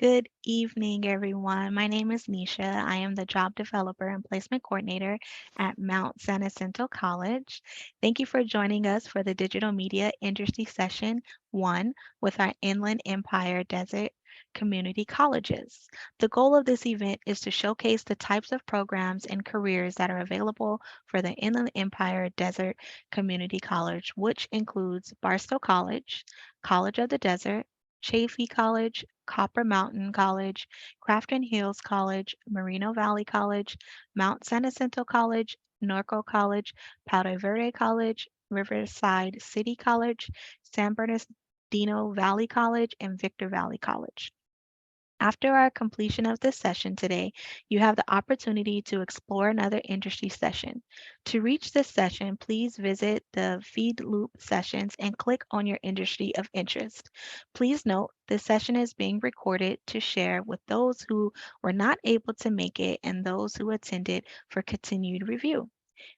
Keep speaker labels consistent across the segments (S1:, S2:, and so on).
S1: Good evening, everyone. My name is Nisha. I am the Job Developer and Placement Coordinator at Mount San Jacinto College. Thank you for joining us for the Digital Media Industry Session 1 with our Inland Empire Desert Community Colleges. The goal of this event is to showcase the types of programs and careers that are available for the Inland Empire Desert Community College, which includes Barstow College, College of the Desert, Chaffey College, Copper Mountain College, Crafton Hills College, Moreno Valley College, Mount San Jacinto College, Norco College, Palo Verde College, Riverside City College, San Bernardino Valley College, and Victor Valley College. After our completion of this session today, you have the opportunity to explore another industry session. To reach this session, please visit the feed loop sessions and click on your industry of interest. Please note this session is being recorded to share with those who were not able to make it and those who attended for continued review.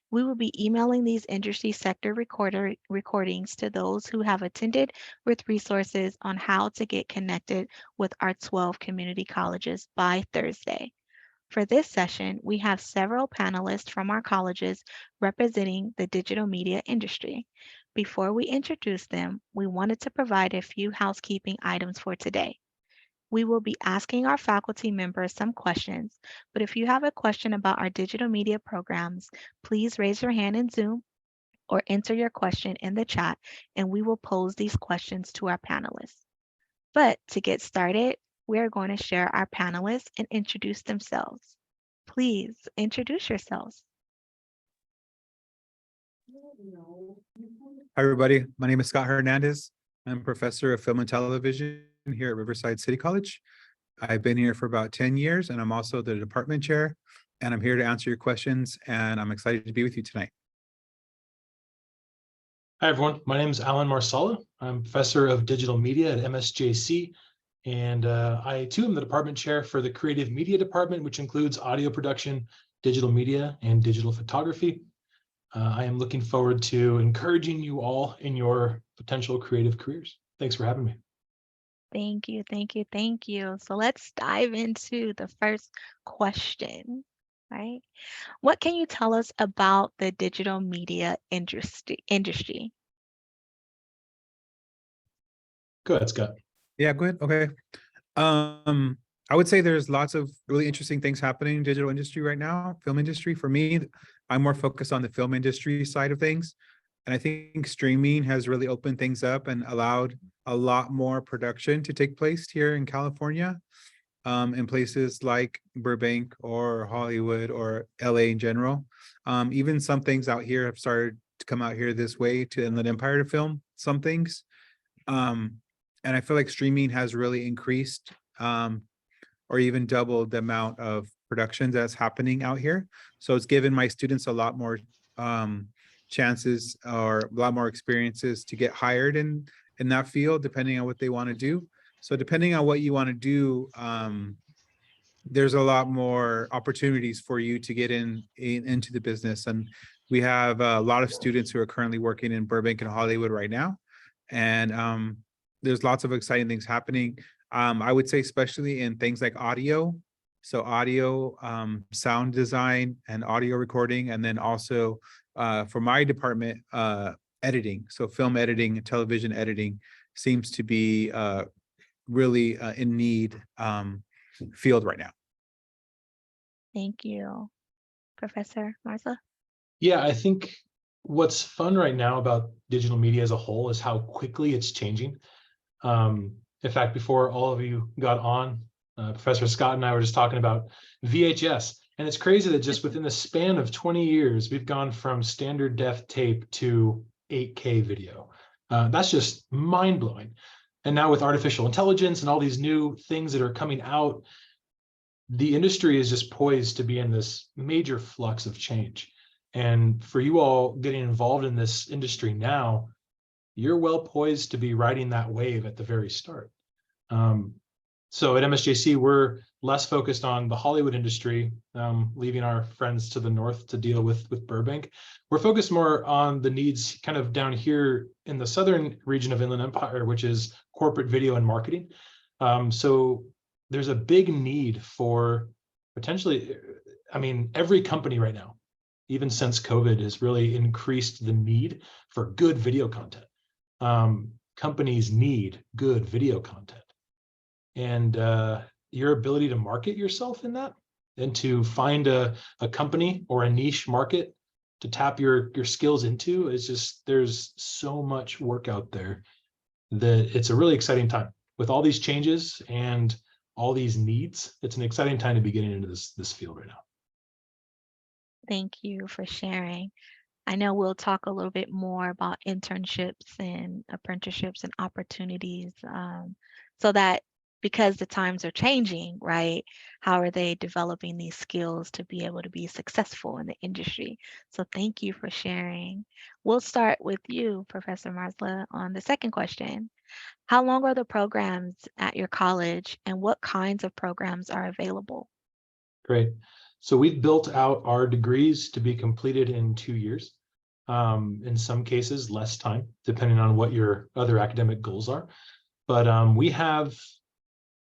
S1: We will be emailing these industry sector recordings to those who have attended with resources on how to get connected with our 12 community colleges by Thursday. For this session, we have several panelists from our colleges representing the digital media industry. Before we introduce them, we wanted to provide a few housekeeping items for today. We will be asking our faculty members some questions, but if you have a question about our digital media programs, please raise your hand in Zoom or enter your question in the chat, and we will pose these questions to our panelists. But to get started, we are going to share our panelists and introduce themselves. Please introduce yourselves.
S2: Hi, everybody. My name is Scott Hernandez. I'm professor of film and television here at Riverside City College. I've been here for about 10 years, and I'm also the department chair, and I'm here to answer your questions, and I'm excited to be with you tonight.
S3: Hi, everyone. My name is Alan Marsala. I'm professor of digital media at MSJC, and I, too, am the department chair for the creative media department, which includes audio production, digital media, and digital photography. I am looking forward to encouraging you all in your potential creative careers. Thanks for having me.
S1: Thank you, thank you, thank you. So let's dive into the first question, right? What can you tell us about the digital media industry?
S3: Go ahead, Scott.
S2: Yeah, go ahead. Okay. I would say there's lots of really interesting things happening in digital industry right now, film industry. For me, I'm more focused on the film industry side of things. And I think streaming has really opened things up and allowed a lot more production to take place here in California, in places like Burbank or Hollywood or LA in general. Even some things out here have started to come out here this way to Inland Empire to film some things. And I feel like streaming has really increased or even doubled the amount of productions that's happening out here. So it's given my students a lot more chances or a lot more experiences to get hired in that field, depending on what they want to do. So depending on what you want to do, there's a lot more opportunities for you to get into the business. And we have a lot of students who are currently working in Burbank and Hollywood right now. And there's lots of exciting things happening. I would say especially in things like audio. So audio, sound design and audio recording, and then also for my department, editing. So film editing and television editing seems to be really in need field right now.
S1: Thank you. Professor Marza?
S3: Yeah, I think what's fun right now about digital media as a whole is how quickly it's changing. In fact, before all of you got on, Professor Scott and I were just talking about VHS. And it's crazy that just within the span of 20 years, we've gone from standard def tape to 8K video. That's just mind-blowing. And now with artificial intelligence and all these new things that are coming out, the industry is just poised to be in this major flux of change. And for you all getting involved in this industry now, you're well poised to be riding that wave at the very start. So at MSJC, we're less focused on the Hollywood industry, leaving our friends to the north to deal with Burbank. We're focused more on the needs kind of down here in the southern region of Inland Empire, which is corporate video and marketing. So there's a big need for potentially, I mean, every company right now, even since COVID, has really increased the need for good video content. Companies need good video content, and your ability to market yourself in that, and to find a company or a niche market to tap your skills into, is just, there's so much work out there that it's a really exciting time with all these changes and all these needs. It's an exciting time to be getting into this field right now.
S1: Thank you for sharing. I know we'll talk a little bit more about internships and apprenticeships and opportunities, so that because the times are changing, right? How are they developing these skills to be able to be successful in the industry? So thank you for sharing. We'll start with you, Professor Marsla, on the second question. How long are the programs at your college and what kinds of programs are available?
S3: Great. So we've built out our degrees to be completed in 2 years. In some cases, less time, depending on what your other academic goals are. But we have,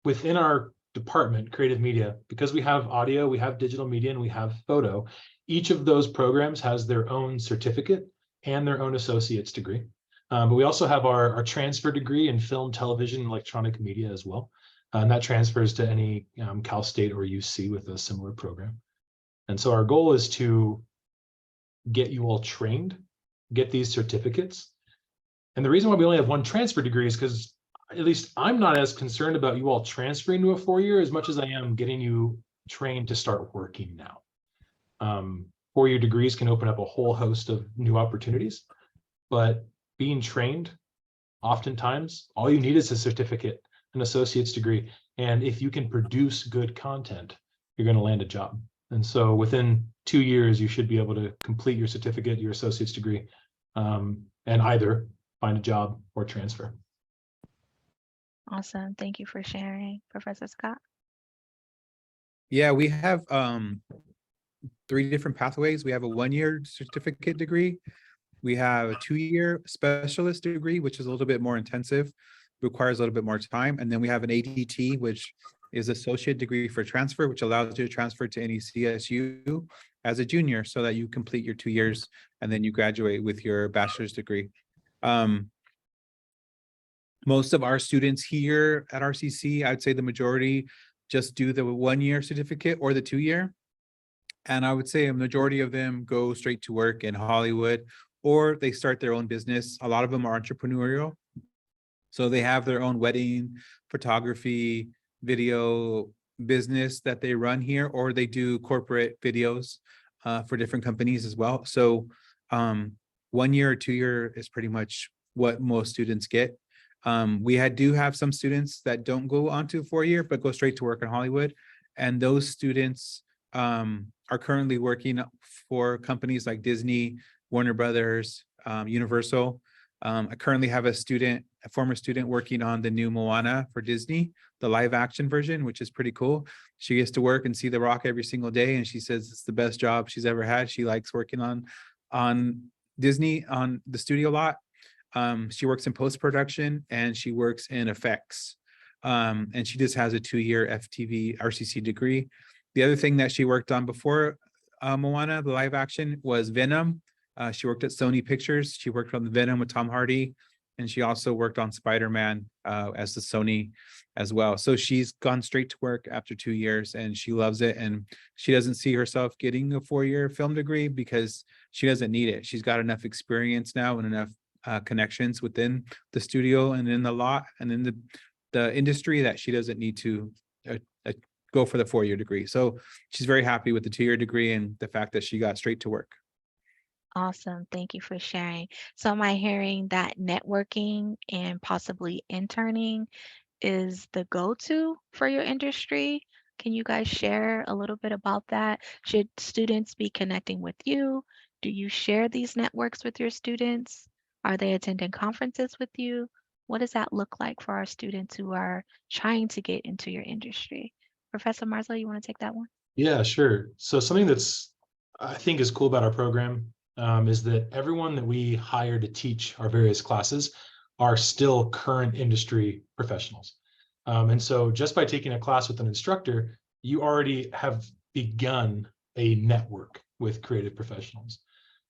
S3: within our department, creative media, because we have audio, we have digital media, and we have photo, each of those programs has their own certificate and their own associate's degree. But we also have our transfer degree in film, television, and electronic media as well. And that transfers to any Cal State or UC with a similar program. And so our goal is to get you all trained, get these certificates. And the reason why we only have one transfer degree is because, at least I'm not as concerned about you all transferring to a 4-year as much as I am getting you trained to start working now. 4-year degrees can open up a whole host of new opportunities, but being trained, oftentimes, all you need is a certificate, an associate's degree. And if you can produce good content, you're going to land a job. And so within 2 years, you should be able to complete your certificate, your associate's degree, and either find a job or transfer.
S1: Awesome. Thank you for sharing, Professor Scott.
S2: Yeah, we have 3 different pathways. We have a 1-year certificate degree. We have a 2-year specialist degree, which is a little bit more intensive, requires a little bit more time. And then we have an ADT, which is associate degree for transfer, which allows you to transfer to any CSU as a junior so that you complete your 2 years and then you graduate with your bachelor's degree. Most of our students here at RCC, I'd say the majority just do the 1-year certificate or the 2-year. And I would say a majority of them go straight to work in Hollywood, or they start their own business. A lot of them are entrepreneurial. So they have their own wedding, photography, video business that they run here, or they do corporate videos for different companies as well. So 1 year or 2 year is pretty much what most students get. We do have some students that don't go on to 4-year, but go straight to work in Hollywood. And those students are currently working for companies like Disney, Warner Brothers, Universal. I currently have a former student working on the new Moana for Disney, the live action version, which is pretty cool. She gets to work and see The Rock every single day, and she says it's the best job she's ever had. She likes working on Disney, on the studio lot. She works in post-production and she works in effects. And she just has a 2-year FTV RCC degree. The other thing that she worked on before Moana, the live action, was Venom. She worked at Sony Pictures. She worked on the Venom with Tom Hardy. And she also worked on Spider-Man as the Sony as well. So she's gone straight to work after 2 years and she loves it. And she doesn't see herself getting a 4-year film degree because she doesn't need it. She's got enough experience now and enough connections within the studio and in the lot and in the industry that she doesn't need to go for the 4-year degree. So she's very happy with the 2-year degree and the fact that she got straight to work.
S1: Awesome. Thank you for sharing. So am I hearing that networking and possibly interning is the go-to for your industry? Can you guys share a little bit about that? Should students be connecting with you? Do you share these networks with your students? Are they attending conferences with you? What does that look like for our students who are trying to get into your industry? Professor Marsla, you want to take that one?
S3: Yeah, sure. So something that's, I think, is cool about our program is that everyone that we hire to teach our various classes are still current industry professionals. And so just by taking a class with an instructor, you already have begun a network with creative professionals.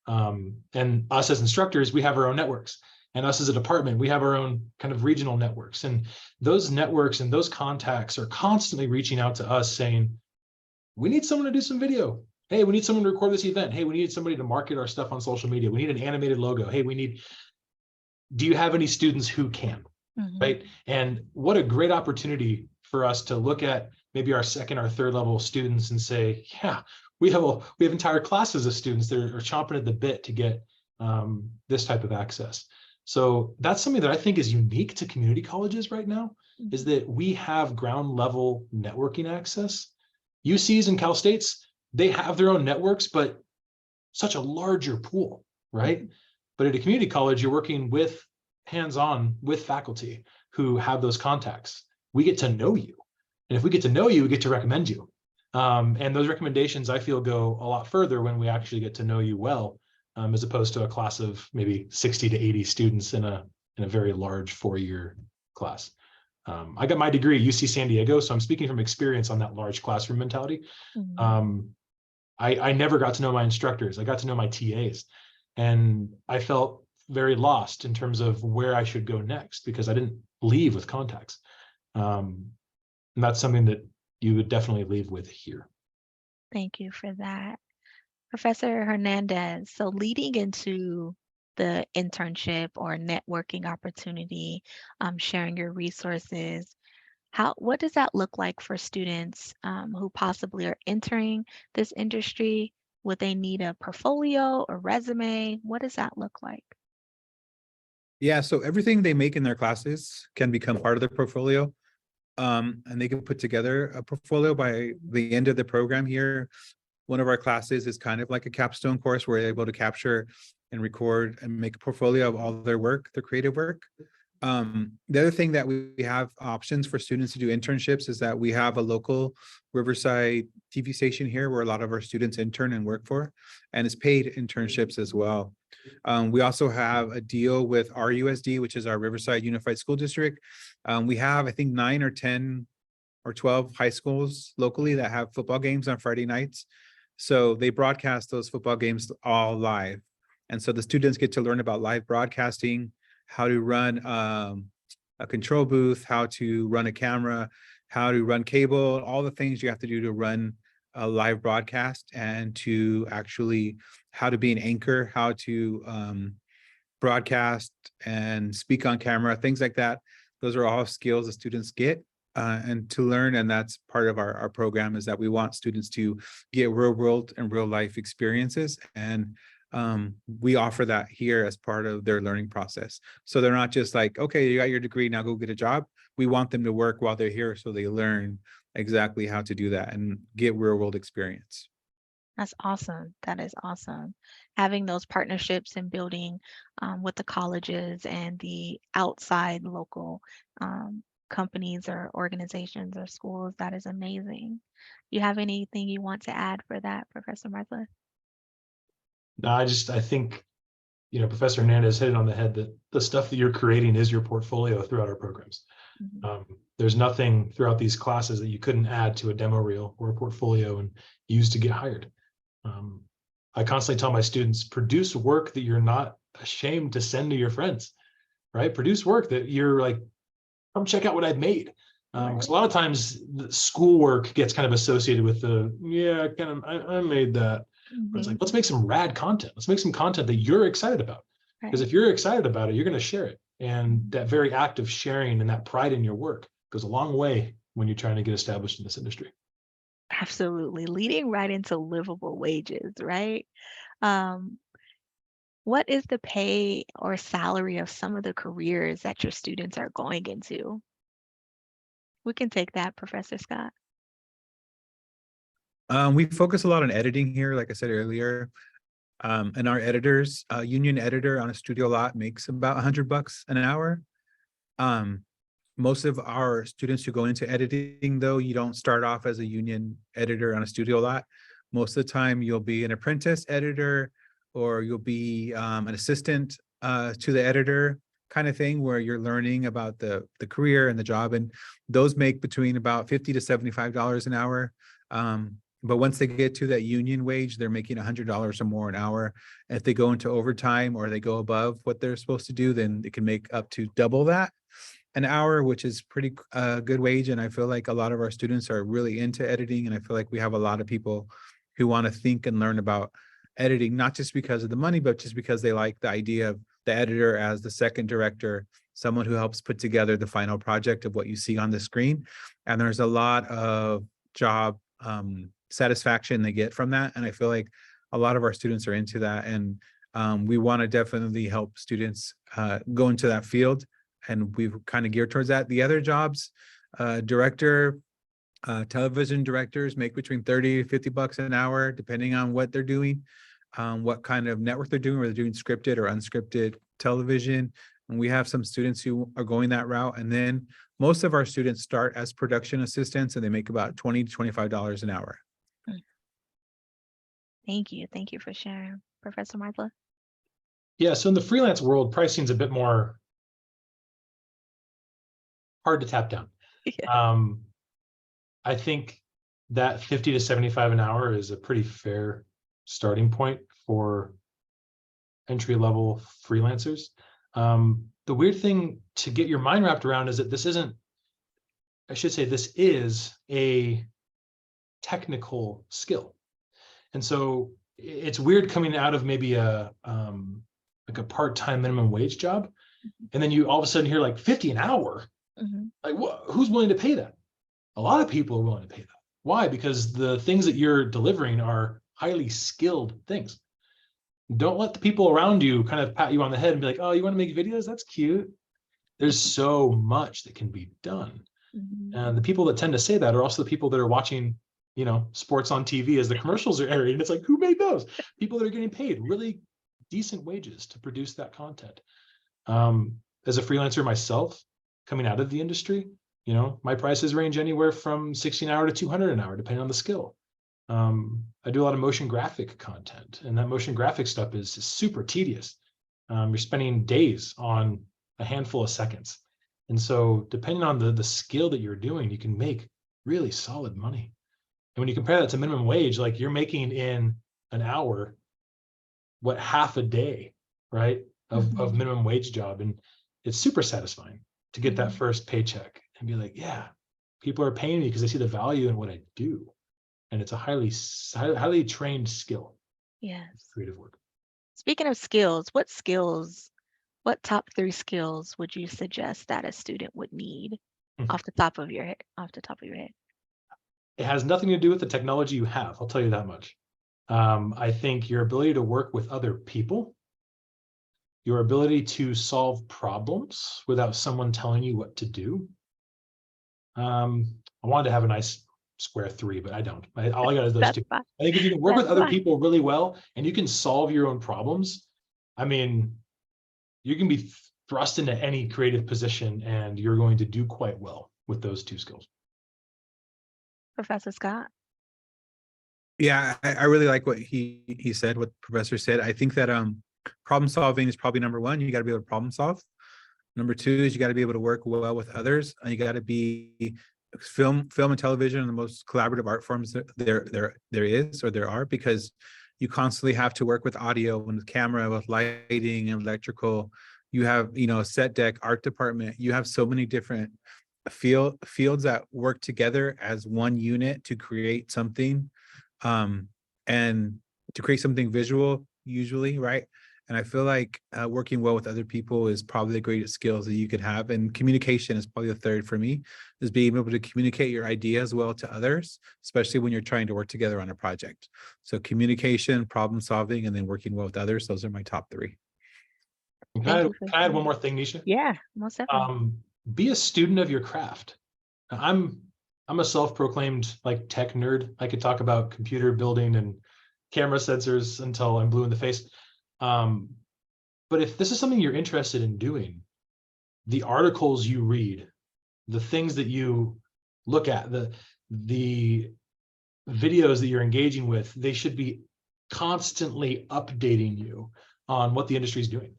S3: And us as instructors, we have our own networks. And us as a department, we have our own kind of regional networks. And those networks and those contacts are constantly reaching out to us saying, we need someone to do some video. Hey, we need someone to record this event. Hey, we need somebody to market our stuff on social media. We need an animated logo. Hey, do you have any students who can? Right? And what a great opportunity for us to look at maybe our second or third level students and say, yeah, we have entire classes of students that are chomping at the bit to get this type of access. So that's something that I think is unique to community colleges right now, is that we have ground level networking access. UCs and Cal States, they have their own networks, but such a larger pool, right? But at a community college, you're working with hands-on with faculty who have those contacts. We get to know you. And if we get to know you, we get to recommend you. And those recommendations, I feel, go a lot further when we actually get to know you well, as opposed to a class of maybe 60 to 80 students in a very large 4-year class. I got my degree at UC San Diego, so I'm speaking from experience on that large classroom mentality. I never got to know my instructors. I got to know my TAs. And I felt very lost in terms of where I should go next because I didn't leave with contacts. And that's something that you would definitely leave with here.
S1: Thank you for that. Professor Hernandez, so leading into the internship or networking opportunity, sharing your resources, what does that look like for students who possibly are entering this industry? Would they need a portfolio or resume? What does that look like?
S2: Yeah, so everything they make in their classes can become part of their portfolio. And they can put together a portfolio by the end of the program here. One of our classes is kind of like a capstone course where they're able to capture and record and make a portfolio of all their work, their creative work. The other thing that we have options for students to do internships is that we have a local Riverside TV station here where a lot of our students intern and work for, and it's paid internships as well. We also have a deal with RUSD, which is our Riverside Unified School District. We have, I think, 9 or 10 or 12 high schools locally that have football games on Friday nights. So they broadcast those football games all live. And so the students get to learn about live broadcasting, how to run a control booth, how to run a camera, how to run cable, all the things you have to do to run a live broadcast, and to actually how to be an anchor, how to broadcast and speak on camera, things like that. Those are all skills that students get and to learn. And that's part of our program, is that we want students to get real world and real life experiences. And we offer that here as part of their learning process. So they're not just like, okay, you got your degree, now go get a job. We want them to work while they're here so they learn exactly how to do that and get real world experience.
S1: That's awesome. That is awesome. Having those partnerships and building with the colleges and the outside local companies or organizations or schools, that is amazing. You have anything you want to add for that, Professor Martha?
S3: No, I think, Professor Hernandez hit it on the head that the stuff that you're creating is your portfolio throughout our programs. There's nothing throughout these classes that you couldn't add to a demo reel or a portfolio and use to get hired. I constantly tell my students, produce work that you're not ashamed to send to your friends, right? Produce work that you're like, come check out what I've made. Because a lot of times the schoolwork gets kind of associated with I made that. But it's like, let's make some rad content. Let's make some content that you're excited about. Because if you're excited about it, you're going to share it. And that very act of sharing and that pride in your work goes a long way when you're trying to get established in this industry.
S1: Absolutely. Leading right into livable wages, right? Um, what is the pay or salary of some of the careers that your students are going into? We can take that, Professor Scott.
S2: We focus a lot on editing here, like I said earlier. And our editors, union editor on a studio lot makes about $100 an hour. Most of our students who go into editing, though, you don't start off as a union editor on a studio lot. Most of the time, you'll be an apprentice editor, or you'll be an assistant to the editor. kind of thing where you're learning about the career and the job, and those make between about $50 to $75 an hour. But once they get to that union wage, they're making $100 or more an hour. And if they go into overtime or they go above what they're supposed to do, then they can make up to double that an hour, which is pretty good wage. And I feel like a lot of our students are really into editing, and I feel like we have a lot of people who want to think and learn about editing, not just because of the money, but just because they like the idea of the editor as the second director, someone who helps put together the final project of what you see on the screen. And there's a lot of job satisfaction they get from that. And I feel like a lot of our students are into that. And we want to definitely help students go into that field. And we've kind of geared towards that. The other jobs, director, television directors make between 30 to 50 bucks an hour, depending on what they're doing, what kind of network they're doing, whether they're doing scripted or unscripted television. And we have some students who are going that route. And then most of our students start as production assistants, and they make about $20 to $25 an hour.
S1: Thank you. Thank you for sharing, Professor Martha.
S3: Yeah, so in the freelance world, pricing's a bit more hard to tap down.
S1: Yeah.
S3: I think that 50 to 75 an hour is a pretty fair starting point for entry-level freelancers. The weird thing to get your mind wrapped around is that this isn't, I should say, this is a technical skill. And so it's weird coming out of maybe a like a part-time minimum wage job, and then you all of a sudden hear like 50 an hour. Like, who's willing to pay that? A lot of people are willing to pay that. Why? Because the things that you're delivering are highly skilled things. Don't let the people around you kind of pat you on the head and be like, oh, you want to make videos? That's cute. There's so much that can be done. And the people that tend to say that are also the people that are watching, you know, sports on TV as the commercials are airing. And it's like, who made those? People that are getting paid really decent wages to produce that content. As a freelancer myself, coming out of the industry, you know, my prices range anywhere from 60 an hour to 200 an hour, depending on the skill. I do a lot of motion graphic content, and that motion graphic stuff is super tedious. You're spending days on a handful of seconds. And so depending on the skill that you're doing, you can make really solid money. And when you compare that to minimum wage, like you're making in an hour, what, half a day, right, of minimum wage job. And it's super satisfying to get that first paycheck and be like, yeah, people are paying me because they see the value in what I do. And it's a highly trained skill.
S1: Yes.
S3: Creative work.
S1: Speaking of skills, what top 3 skills would you suggest that a student would need off the top of your head?
S3: It has nothing to do with the technology you have. I'll tell you that much. I think your ability to work with other people, your ability to solve problems without someone telling you what to do. I wanted to have a nice square 3, but I don't. All I got is those 2.
S1: Fine.
S3: I think if you can work
S1: That's
S3: with other
S1: fine.
S3: people really well and you can solve your own problems, I mean, you can be thrust into any creative position and you're going to do quite well with those 2 skills.
S1: Professor Scott?
S2: Yeah, I really like what he said, what the professor said. I think that problem solving is probably number 1. You got to be able to problem solve. Number 2 is you got to be able to work well with others. And you got to be film and television are the most collaborative art forms that there are, because you constantly have to work with audio and with camera, with lighting and electrical. You have, you know, set deck, art department. You have so many different fields that work together as one unit to create something, and to create something visual usually, right? And I feel like working well with other people is probably the greatest skills that you could have. And communication is probably the 3rd for me, is being able to communicate your ideas well to others, especially when you're trying to work together on a project. So communication, problem solving, and then working well with others. Those are my top 3.
S3: Can I add one more thing, Nisha?
S1: Yeah, most definitely.
S3: Be a student of your craft. I'm a self-proclaimed like tech nerd. I could talk about computer building and camera sensors until I'm blue in the face. But if this is something you're interested in doing, the articles you read, the things that you look at, the videos that you're engaging with, they should be constantly updating you on what the industry is doing.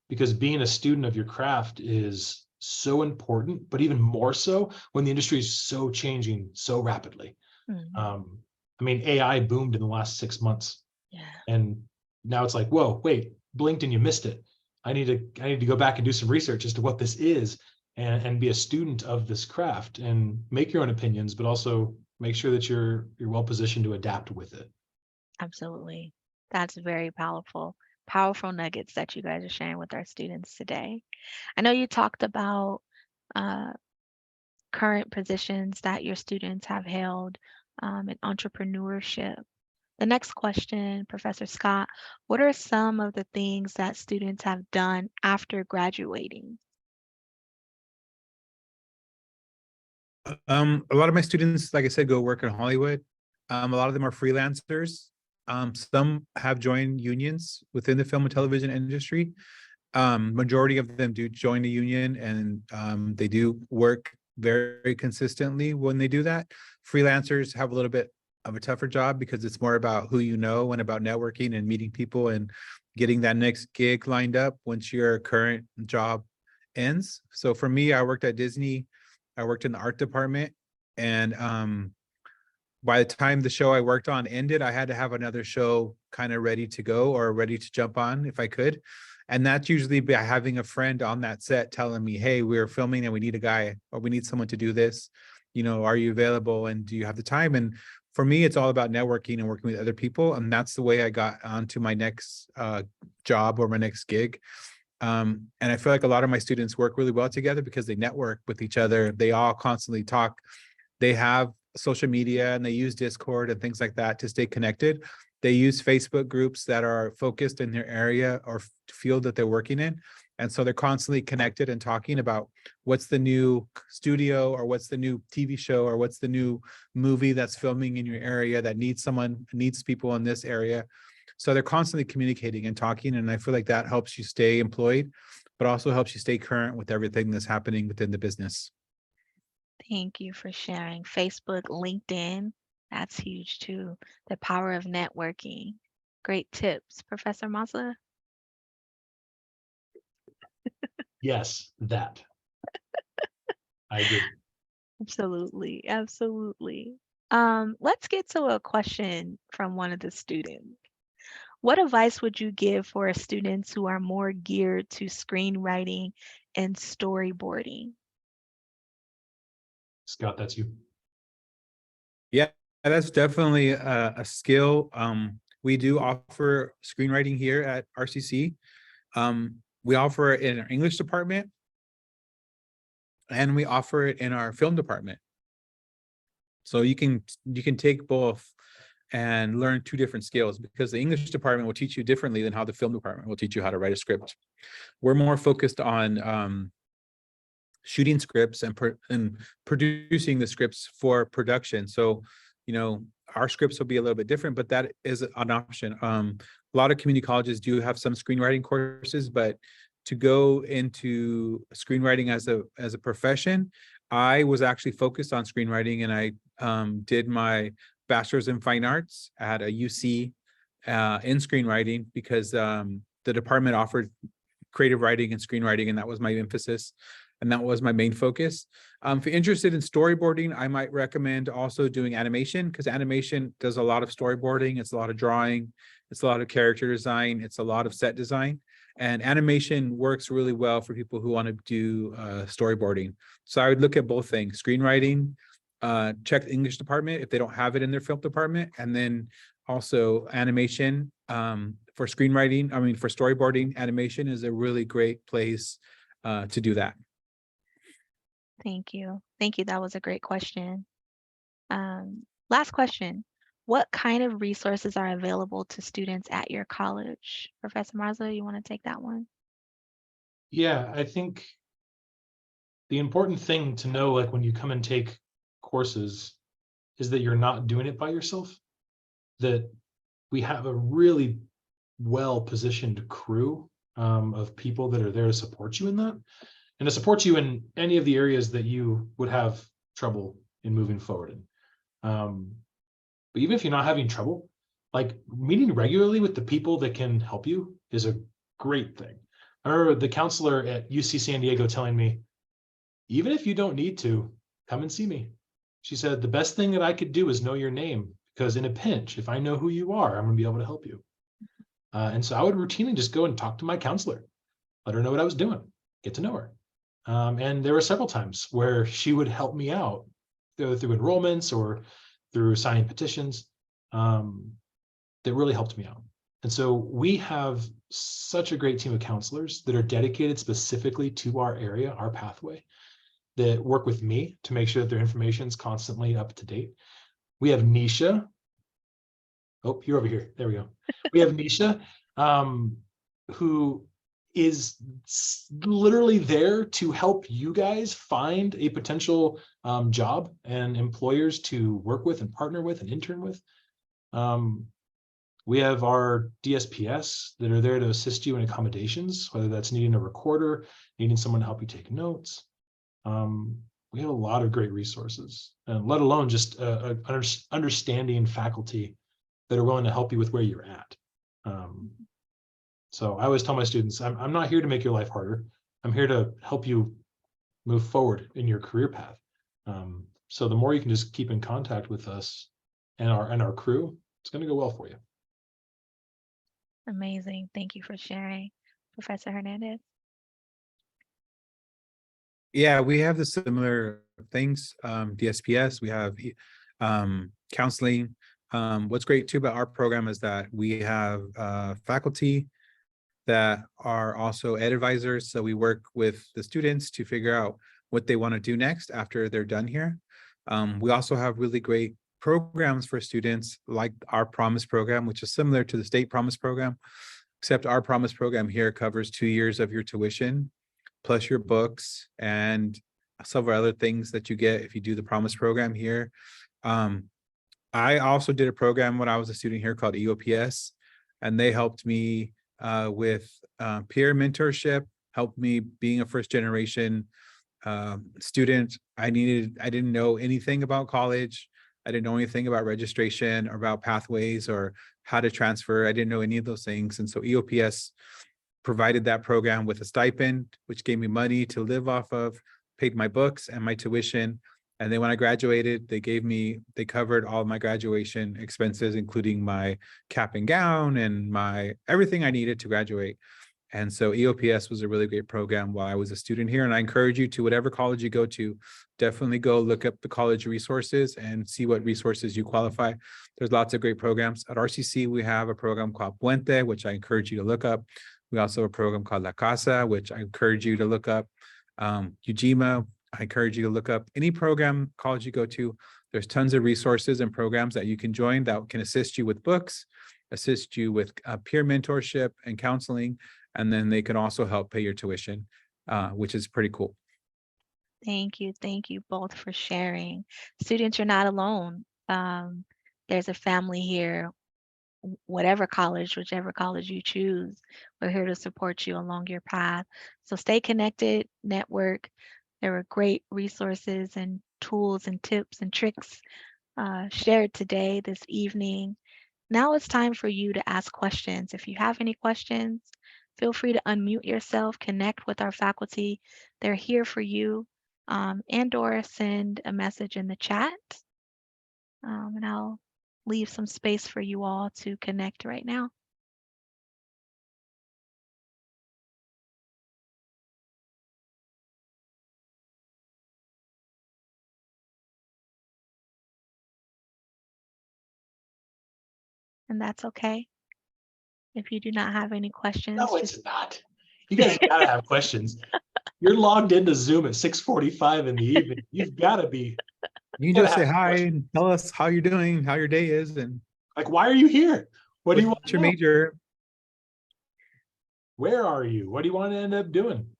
S3: Because being a student of your craft is so important, but even more so when the industry is so changing so rapidly.
S1: Mhm.
S3: Um, I mean, AI boomed in the last 6 months,
S1: Yeah,
S3: and now it's like, whoa, wait, blinked and you missed it. I need to go back and do some research as to what this is, and be a student of this craft and make your own opinions, but also make sure that you're well positioned to adapt with it.
S1: absolutely. That's very powerful. Powerful nuggets that you guys are sharing with our students today. I know you talked about uh, current positions that your students have held in entrepreneurship. The next question, Professor Scott, what are some of the things that students have done after graduating?
S2: A lot of my students, like I said, go work in Hollywood. A lot of them are freelancers. Some have joined unions within the film and television industry. Majority of them do join the union, and they do work very consistently when they do that. Freelancers have a little bit of a tougher job because it's more about who you know and about networking and meeting people and getting that next gig lined up once your current job ends. So for me, I worked at Disney. I worked in the art department, and by the time the show I worked on ended, I had to have another show kind of ready to go or ready to jump on if I could. And that's usually by having a friend on that set telling me, hey, we're filming and we need a guy or we need someone to do this. You know, are you available and do you have the time? And for me, it's all about networking and working with other people. And that's the way I got onto my next job or my next gig. And I feel like a lot of my students work really well together because they network with each other. They all constantly talk. They have social media and they use Discord and things like that to stay connected. They use Facebook groups that are focused in their area or field that they're working in. And so they're constantly connected and talking about what's the new studio or what's the new TV show or what's the new movie that's filming in your area that needs people in this area. So they're constantly communicating and talking. And I feel like that helps you stay employed, but also helps you stay current with everything that's happening within the business.
S1: Thank you for sharing. Facebook, LinkedIn, that's huge too. The power of networking. Great tips, Professor Mazza.
S3: Yes, that I agree.
S1: Absolutely, absolutely. Let's get to a question from one of the students. What advice would you give for students who are more geared to screenwriting and storyboarding?
S3: Scott, that's you.
S2: Yeah, that's definitely a skill. We do offer screenwriting here at RCC. We offer it in our English department and we offer it in our film department. So you can take both and learn two different skills because the English department will teach you differently than how the film department will teach you how to write a script. We're more focused on shooting scripts and producing the scripts for production. So, you know, our scripts will be a little bit different, but that is an option. A lot of community colleges do have some screenwriting courses, but to go into screenwriting as a profession, I was actually focused on screenwriting, and I did my bachelor's in fine arts at a UC in screenwriting because the department offered creative writing and screenwriting, and that was my emphasis. And that was my main focus. If you're interested in storyboarding, I might recommend also doing animation because animation does a lot of storyboarding. It's a lot of drawing. It's a lot of character design. It's a lot of set design. And animation works really well for people who want to do storyboarding. So I would look at both things, screenwriting, check the English department if they don't have it in their film department, and then also animation for screenwriting. I mean, for storyboarding, animation is a really great place to do that.
S1: Thank you. Thank you. That was a great question. Last question. What kind of resources are available to students at your college? Professor Marza, you want to take that one?
S3: Yeah, I think the important thing to know, like when you come and take courses, is that you're not doing it by yourself. That we have a really well positioned crew of people that are there to support you in that, and to support you in any of the areas that you would have trouble in moving forward in. But even if you're not having trouble, like meeting regularly with the people that can help you is a great thing. I remember the counselor at UC San Diego telling me, even if you don't need to, come and see me. She said, the best thing that I could do is know your name, because in a pinch, if I know who you are, I'm going to be able to help you. And so I would routinely just go and talk to my counselor, let her know what I was doing, get to know her. And there were several times where she would help me out through enrollments or through signing petitions, that really helped me out. And so we have such a great team of counselors that are dedicated specifically to our area, our pathway, that work with me to make sure that their information is constantly up to date. We have Nisha. Oh, you're over here. There we go. We have Nisha, who is literally there to help you guys find a potential job and employers to work with and partner with and intern with. We have our DSPS that are there to assist you in accommodations, whether that's needing a recorder, needing someone to help you take notes. We have a lot of great resources, and let alone just understanding faculty that are willing to help you with where you're at. So I always tell my students, I'm not here to make your life harder. I'm here to help you move forward in your career path. So the more you can just keep in contact with us and our crew, it's going to go well for you.
S1: Amazing. Thank you for sharing, Professor Hernandez.
S2: Yeah, we have the similar things. DSPS, we have counseling. What's great too about our program is that we have faculty that are also ed advisors. So we work with the students to figure out what they want to do next after they're done here. We also have really great programs for students like our Promise program, which is similar to the state Promise program, except our Promise program here covers 2 years of your tuition, plus your books and several other things that you get if you do the Promise program here. I also did a program when I was a student here called EOPS, and they helped me with peer mentorship, helped me being a first generation student. I didn't know anything about college. I didn't know anything about registration or about pathways or how to transfer. I didn't know any of those things. And so EOPS provided that program with a stipend, which gave me money to live off of, paid my books and my tuition. And then when I graduated, they covered all of my graduation expenses, including my cap and gown and my everything I needed to graduate. And so EOPS was a really great program while I was a student here. And I encourage you to, whatever college you go to, definitely go look up the college resources and see what resources you qualify. There's lots of great programs. At RCC, we have a program called Puente, which I encourage you to look up. We also have a program called La Casa, which I encourage you to look up. Ujima, I encourage you to look up any program, college you go to. There's tons of resources and programs that you can join that can assist you with books, assist you with peer mentorship and counseling, and then they can also help pay your tuition, which is pretty cool.
S1: Thank you. Thank you both for sharing. Students, you're not alone. There's a family here, whatever college, whichever college you choose. We're here to support you along your path. So stay connected, network. There were great resources and tools and tips and tricks shared today, this evening. Now it's time for you to ask questions. If you have any questions, feel free to unmute yourself, connect with our faculty. They're here for you, and/or send a message in the chat. And I'll leave some space for you all to connect right now. And that's okay. If you do not have any questions,
S3: No, it's not. You guys gotta have questions. You're logged into Zoom at 6:45 in the evening. You've gotta be,
S2: You can
S3: gotta
S2: just
S3: have
S2: say
S3: some
S2: hi
S3: questions.
S2: and tell us how you're doing, how your day is, and
S3: Like, why are you here? What do you want
S2: what's
S3: to
S2: your
S3: know?
S2: major.
S3: Where are you? What do you want to end up doing?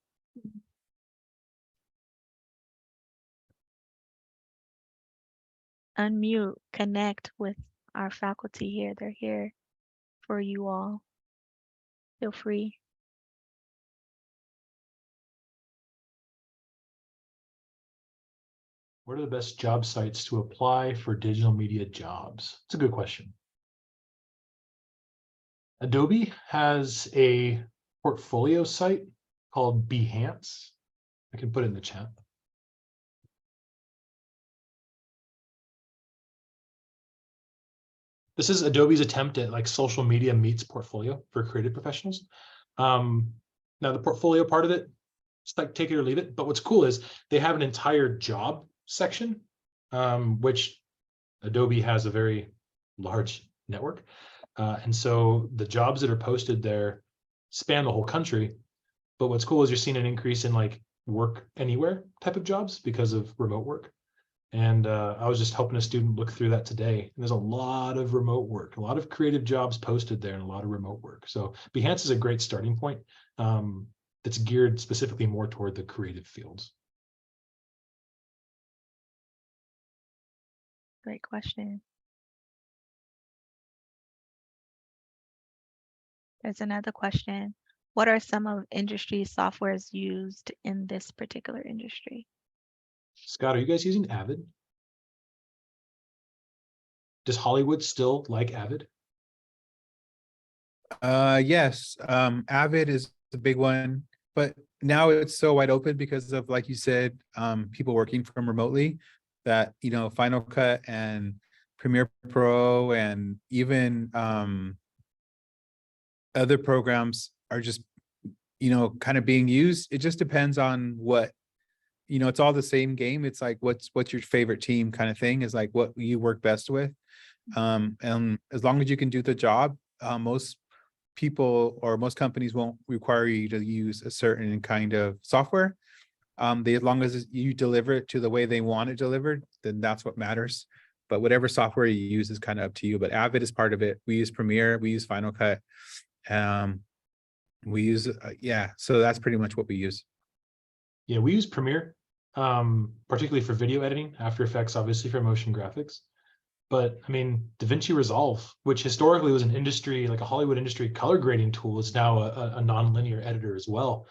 S1: unmute, connect with our faculty here. They're here for you all. Feel free.
S3: What are the best job sites to apply for digital media jobs? It's a good question. Adobe has a portfolio site called Behance. I can put it in the chat. This is Adobe's attempt at like social media meets portfolio for creative professionals. Now the portfolio part of it, it's like take it or leave it. But what's cool is they have an entire job section, which Adobe has a very large network. And so the jobs that are posted there span the whole country. But what's cool is you're seeing an increase in like work anywhere type of jobs because of remote work. And I was just helping a student look through that today. And there's a lot of remote work, a lot of creative jobs posted there, and a lot of remote work. So Behance is a great starting point that's geared specifically more toward the creative fields.
S1: Great question. There's another question. What are some of industry softwares used in this particular industry?
S3: Scott, are you guys using Avid? Does Hollywood still like Avid?
S2: Yes, Avid is the big one, but now it's so wide open because of, like you said, people working from remotely, that, you know, Final Cut and Premiere Pro and even other programs are just, you know, kind of being used. It just depends on what, you know, it's all the same game. It's like, what's your favorite team kind of thing, is like what you work best with. And as long as you can do the job, most people or most companies won't require you to use a certain kind of software. As long as you deliver it to the way they want it delivered, then that's what matters. But whatever software you use is kind of up to you. But Avid is part of it. We use Premiere, we use Final Cut. We use, yeah, so that's pretty much what we use.
S3: Yeah, we use Premiere, particularly for video editing, After Effects, obviously for motion graphics. But I mean, DaVinci Resolve, which historically was an industry, like a Hollywood industry color grading tool, is now a non-linear editor as well.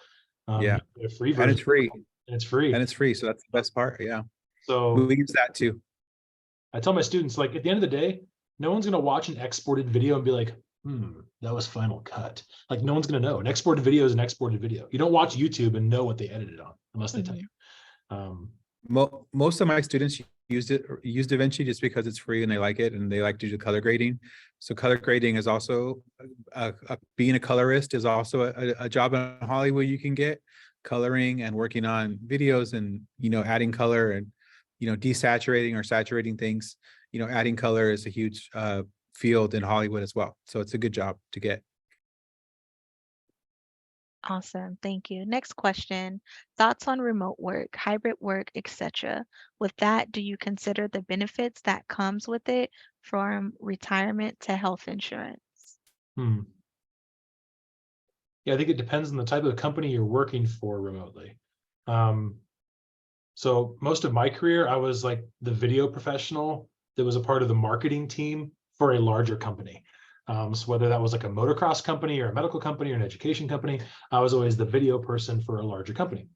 S2: Yeah,
S3: A free
S2: and it's
S3: version,
S2: free.
S3: and it's free.
S2: And it's free, so that's the best part. Yeah,
S3: So
S2: we use that too.
S3: I tell my students, like, at the end of the day, no one's gonna watch an exported video and be like, that was Final Cut. Like, no one's gonna know. An exported video is an exported video. You don't watch YouTube and know what they edited on unless they tell you.
S2: Most of my students use DaVinci just because it's free and they like it and they like to do color grading. So color grading is also being a colorist is also a job in Hollywood you can get, coloring and working on videos and, you know, adding color and, you know, desaturating or saturating things. You know, adding color is a huge field in Hollywood as well. So it's a good job to get.
S1: Awesome. Thank you. Next question. Thoughts on remote work, hybrid work, etc. With that, do you consider the benefits that comes with it, from retirement to health insurance?
S3: Yeah, I think it depends on the type of company you're working for remotely. So most of my career, I was like the video professional that was a part of the marketing team for a larger company. So whether that was like a motocross company or a medical company or an education company, I was always the video person for a larger company.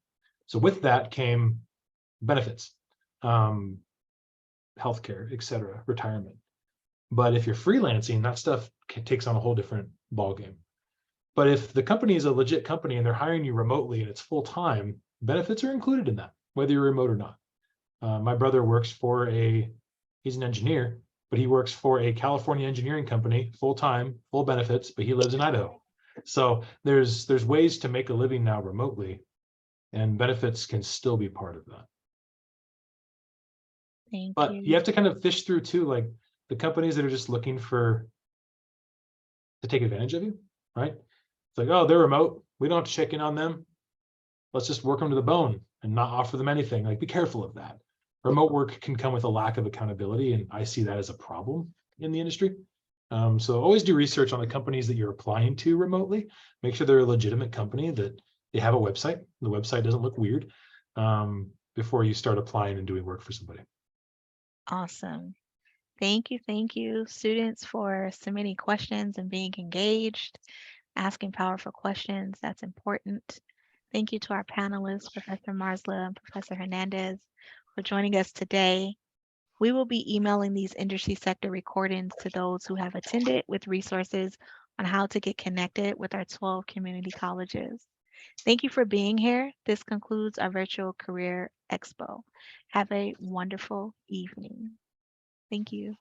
S3: So with that came benefits, healthcare, etc., retirement. But if you're freelancing, that stuff takes on a whole different ballgame. But if the company is a legit company and they're hiring you remotely and it's full time, benefits are included in that, whether you're remote or not. My brother works for he's an engineer, but he works for a California engineering company, full time, full benefits, but he lives in Idaho. So there's ways to make a living now remotely, and benefits can still be part of that.
S1: Thank
S3: But
S1: you.
S3: you have to kind of fish through too, like the companies that are just looking to take advantage of you, right? It's like, oh, they're remote. We don't have to check in on them. Let's just work them to the bone and not offer them anything. Like, be careful of that. Remote work can come with a lack of accountability, and I see that as a problem in the industry. So always do research on the companies that you're applying to remotely. Make sure they're a legitimate company, that they have a website. The website doesn't look weird, before you start applying and doing work for somebody.
S1: Awesome. Thank you, students, for submitting questions and being engaged, asking powerful questions. That's important. Thank you to our panelists, Professor Marsla and Professor Hernandez, for joining us today. We will be emailing these industry sector recordings to those who have attended with resources on how to get connected with our 12 community colleges. Thank you for being here. This concludes our virtual career expo. Have a wonderful evening. Thank you.